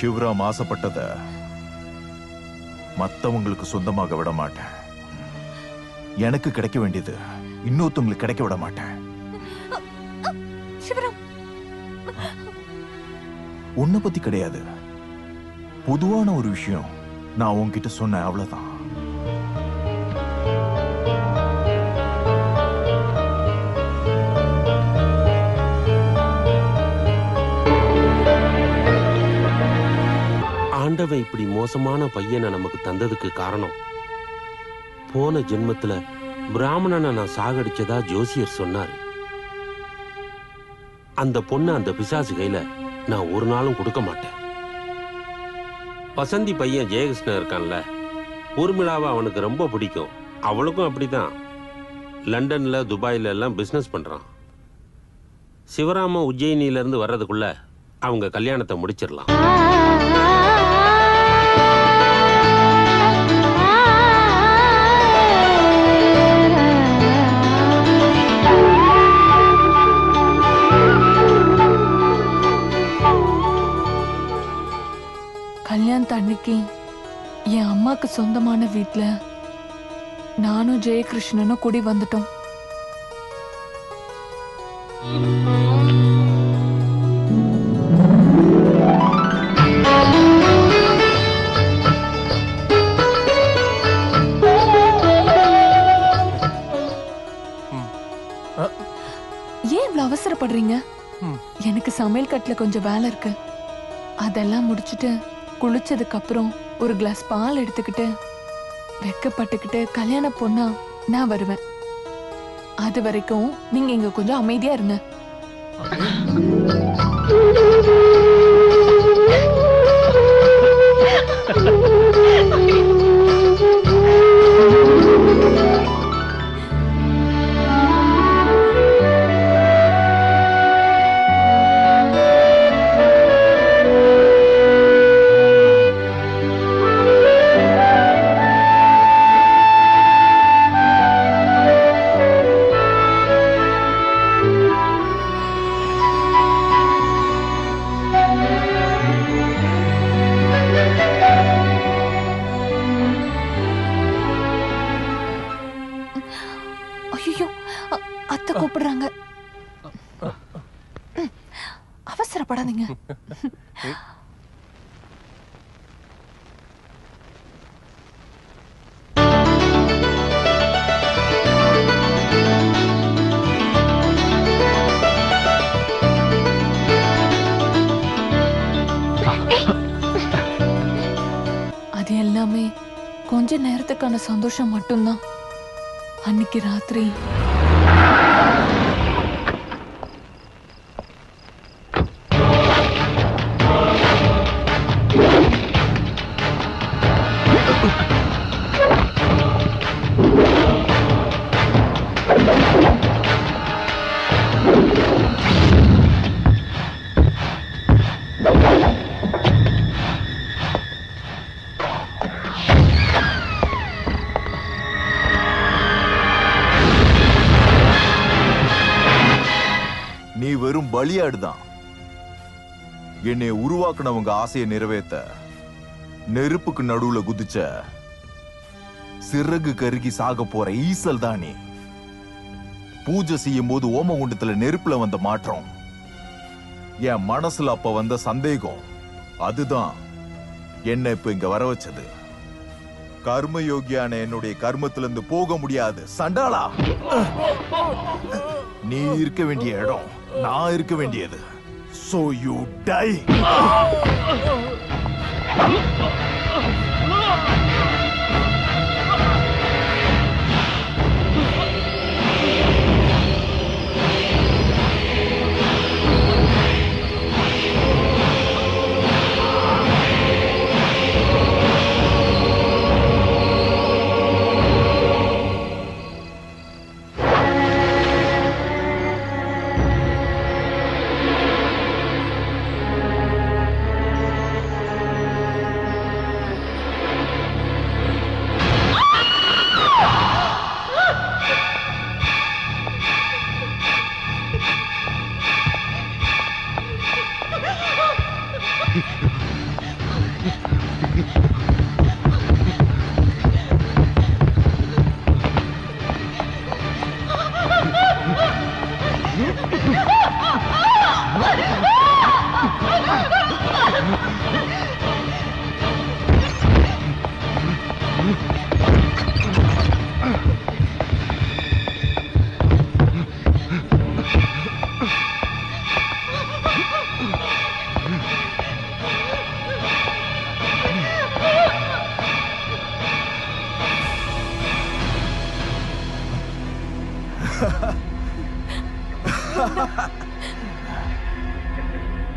சிவராம் ஆசைப்பட்டத மத்தவங்களுக்கு சொந்தமாக விட மாட்டேன். எனக்கு கிடைக்க வேண்டியது இன்னொருத்தவங்களுக்கு கிடைக்க விட மாட்டேன். உன்னை பத்தி கிடையாது, பொதுவான ஒரு விஷயம் நான் உன்கிட்ட சொன்னேன், அவ்வளவுதான். ஆண்டவன் இப்படி மோசமான பையனை நமக்கு தந்ததுக்கு காரணம், போன ஜென்மத்துல பிராமணனை நான் சாகடிச்சதா ஜோசியர் சொன்னாரு. அந்த பொண்ணு அந்த பிசாசு கையில நான் ஒரு நாளும் கொடுக்க மாட்டேன். வசந்தி பையன் ஜெயகிருஷ்ணன் இருக்கான்ல, ஊர்மிளாவை அவனுக்கு ரொம்ப பிடிக்கும். அவளுக்கும் அப்படிதான். லண்டன்ல துபாயில எல்லாம் பிசினஸ் பண்றான். சிவராம உஜ்ஜயினில இருந்து வர்றதுக்குள்ள அவங்க கல்யாணத்தை முடிச்சிடலாம். கல்யாணத்து அன்னைக்கு என் அம்மாக்கு சொந்தமான வீட்டுல நானும் ஜெயகிருஷ்ணனும் கூடி வந்துட்டோம். ஏன் இவ்வளவு அவசரப்படுறீங்க? எனக்கு சமையல் கட்டுல கொஞ்சம் வேலை இருக்கு. அதெல்லாம் முடிச்சுட்டு குளிச்சதுக்கு அப்புறம் ஒரு கிளாஸ் பால் எடுத்துக்கிட்டு வெக்கப்பட்டுக்கிட்டு கல்யாண பொண்ணா நான் வருவேன். அது வரைக்கும் நீங்க இங்க கொஞ்சம் அமைதியா இருங்க. அத்தை கூப்பிடுறாங்க, அவசரப்படாதீங்க. அது எல்லாமே கொஞ்ச நேரத்துக்கான சந்தோஷம் மட்டும்தான். அன்னைக்கு ராத்திரி நீ வெறும் பலியாடுதான். என்னை உருவாக்குனவங்க ஆசையை நிறைவேற்ற நெருப்புக்கு நடுவுல குதிச்ச சிறகு கருகி சாக போற ஈசல் தான் நீ. பூஜை செய்யும் போது ஓமகுண்டத்துல நெருப்புல வந்த மாற்றம், என் மனசுல அப்ப வந்த சந்தேகம், அதுதான் என்ன இப்ப இங்க வர வச்சது. கர்மயோகியான என்னுடைய கர்மத்திலிருந்து போக முடியாது சண்டாளா. நீ இருக்க வேண்டிய இடம் நான் இருக்க வேண்டியது. So you die.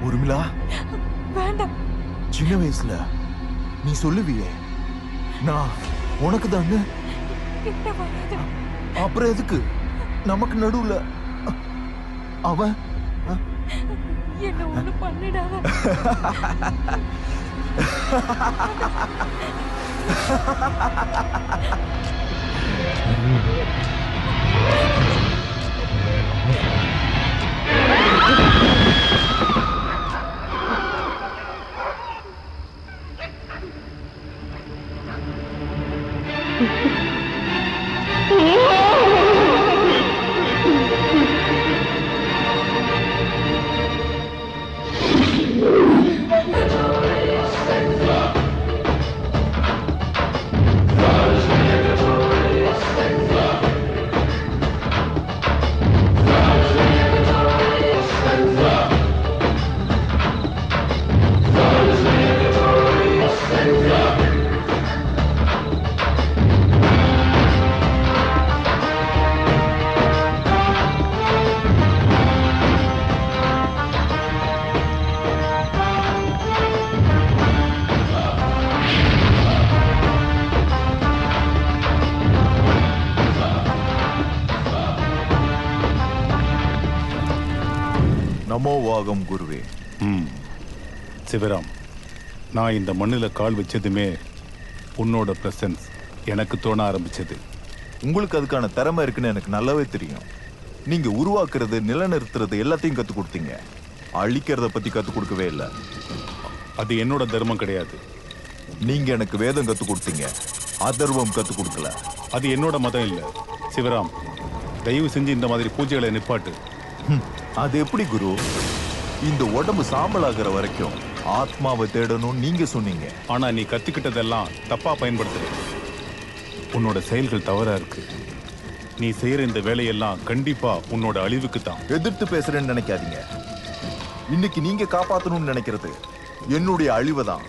ஊர்மிளா, வேண்டாம். சின்ன வயசுல நீ சொல்லுவியே நான் உனக்கு தான்னு, கிட்ட வராத. அப்புறம் எதுக்கு நமக்கு நடுவுல அவன்? என்ன ஒண்ணு பண்ணிடாத. நமோவாகம் குருவே. சிவராம், நான் இந்த மண்ணில் கால் வச்சதுமே உன்னோட பிரசன்ஸ் எனக்கு தோண ஆரம்பிச்சது. உங்களுக்கு அதுக்கான திறமை இருக்குன்னு எனக்கு நல்லாவே தெரியும். நீங்க உருவாக்குறது, நிலநிறுத்துறது எல்லாத்தையும் கத்து கொடுத்தீங்க. அழிக்கிறத பத்தி கத்து கொடுக்கவே இல்லை. அது என்னோட தர்மம் கிடையாது. நீங்க எனக்கு வேதம் கத்து கொடுத்தீங்க, அதர்வம் கத்து கொடுக்கல. அது என்னோட மதம் இல்லை. சிவராம், தயவு செஞ்சு இந்த மாதிரி பூஜைகளை நிப்பாட்டு. அது எப்படி குரு? இந்த உடம்பு சாம்பலாகிற வரைக்கும் ஆத்மாவை தேடணும் நீங்க சொன்னீங்க. ஆனா நீ கத்துக்கிட்டதெல்லாம் தப்பா பயன்படுத்துற. உன்னோட செயல்கள் தவறா இருக்கு. நீ செய்யற இந்த வேலையெல்லாம் கண்டிப்பா உன்னோட அழிவுக்கு தான். எதிர்த்து பேசுறேன்னு நினைக்காதீங்க. இன்னைக்கு நீங்க காப்பாத்தணும்னு நினைக்கிறது என்னுடைய அழிவை தான்.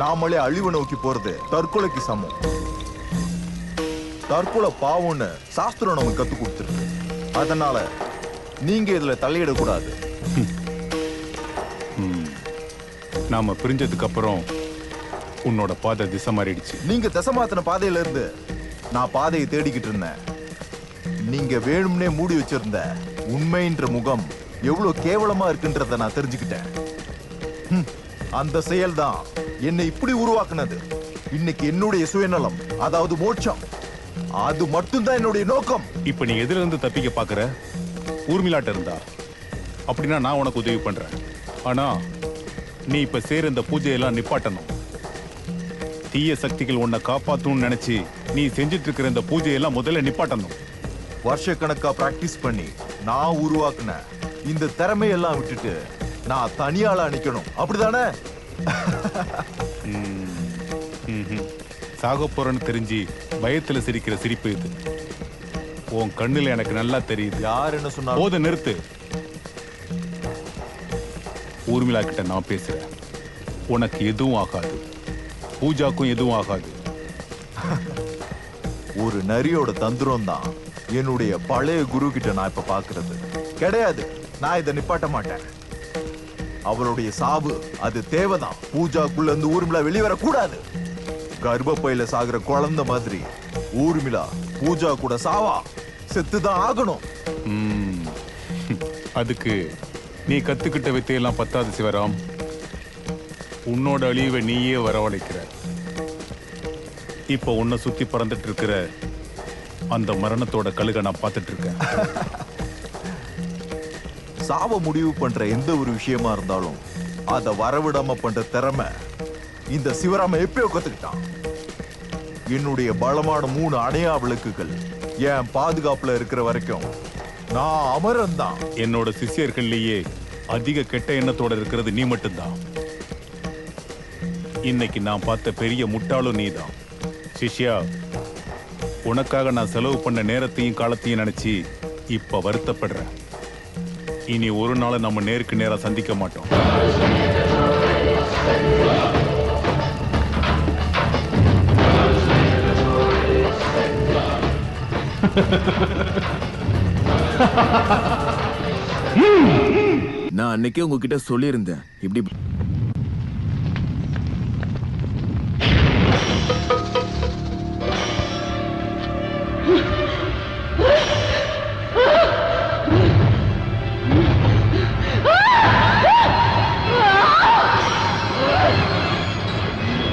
நாமளே அழிவை நோக்கி போறது தற்கொலைக்கு சமம். தற்கொலை பாவம்னு சாஸ்திரம் நமக்கு கத்து கொடுத்துருக்கு. அதனால நீங்க இதுல தலையிடக்கூடாது. நாம பிரிஞ்சதுக்கு அப்புறம் உன்னோட பாதை திசை மாறிடுச்சு. நீங்க திசை மாத்தின பாதையில இருந்து நான் பாதையை தேடிக்கிட்டு இருந்தேன். நீங்க வேணும்னே மூடி வச்சிருந்த உண்மைன்ற முகம் எவ்வளவு கேவலமா இருக்குன்றத நான் தெரிஞ்சுக்கிட்டேன். அந்த செயல் தான் என்னை இப்படி உருவாக்குனது. இன்னைக்கு என்னுடைய சுயநலம், அதாவது மோட்சம், அது மட்டும்தான் என்னுடைய நோக்கம். இப்ப நீ எதிர இருந்து தப்பிக்க பாக்குற ஊர்மிளாட்ட இருந்தா அப்படின்னா நான் உனக்கு உதவி பண்றேன். ஆனா நீ இப்ப சேர இந்த பூஜையெல்லாம் நிப்பாட்டணும். தீய சக்திகள் உன்னை காப்பாத்தணும்னு நினைச்சு நீ செஞ்சிட்டு இருக்கிற இந்த பூஜையெல்லாம் முதல்ல நிப்பாட்டணும். வருஷக்கணக்கா பிராக்டிஸ் பண்ணி நான் உருவாக்குன இந்த திறமையெல்லாம் விட்டுட்டு நான் தனியாளா நிக்கணும், அப்படிதானே? சாக போறன்னு தெரிஞ்சு பயத்துல சிரிக்கிற சிரிப்பு இது. உன் கண்ணுல எனக்கு நல்லா தெரியுது. யார் என்ன சொன்னாலும் போத நிறுத்து. ஊர்மிளா கிட்ட நான் பேசுறேன். உனக்கு எதுவும் ஆகாது, பூஜாக்கும் எதுவும் ஆகாது. ஒரு நரியோட தந்திரம் தான் என்னுடைய பழைய குரு கிட்ட நான் இப்ப பாக்குறது. கிடையாது, நான் இதை நிப்பாட்ட மாட்டேன். அவளுடைய சாவு அது தேவைதான். பூஜாக்குள்ள இருந்து ஊர்மிளா வெளிவரக்கூடாது. கர்ப்பப்பையில சாகுற குழந்தை மாதிரி ஊர்மிளா பூஜா கூட சாவா, செத்துதான் ஆகணும். அதுக்கு நீ கத்துக்கிட்ட வித்தையெல்லாம் பத்தாது சிவராம். உன்னோட அழிவை நீயே வரவழைக்கிற. இப்ப உன்னை சுத்தி பறந்துட்டு இருக்கிற அந்த மரணத்தோட கழுக நான் பார்த்துட்டு இருக்கேன். சாவ முடிவு பண்ற எந்த ஒரு விஷயமா இருந்தாலும் அத வரவிடாம பண்ற திறமை இந்த சிவராம எப்பயோ கத்துக்கிட்டான். என்னுடைய பலமான 3 அணையா விளக்குகள் என் பாதுகாப்புல இருக்கிற வரைக்கும் நான் அமரன் தான். என்னோட சிஷ்யர்கள்லயே அதிக கெட்ட எண்ணத்தோட இருக்கிறது நீ மட்டும்தான். இன்னைக்கு நான் பார்த்த பெரிய முட்டாளும் நீதான். சிஷ்யா, உனக்காக நான் செலவு பண்ண நேரத்தையும் காலத்தையும் நினைச்சு இப்ப வருத்தப்படுறேன். இனி ஒரு நாள் நம்ம நேருக்கு நேரா சந்திக்க மாட்டோம். நான் அன்னைக்கே உங்ககிட்ட சொல்லியிருந்தேன், இப்படி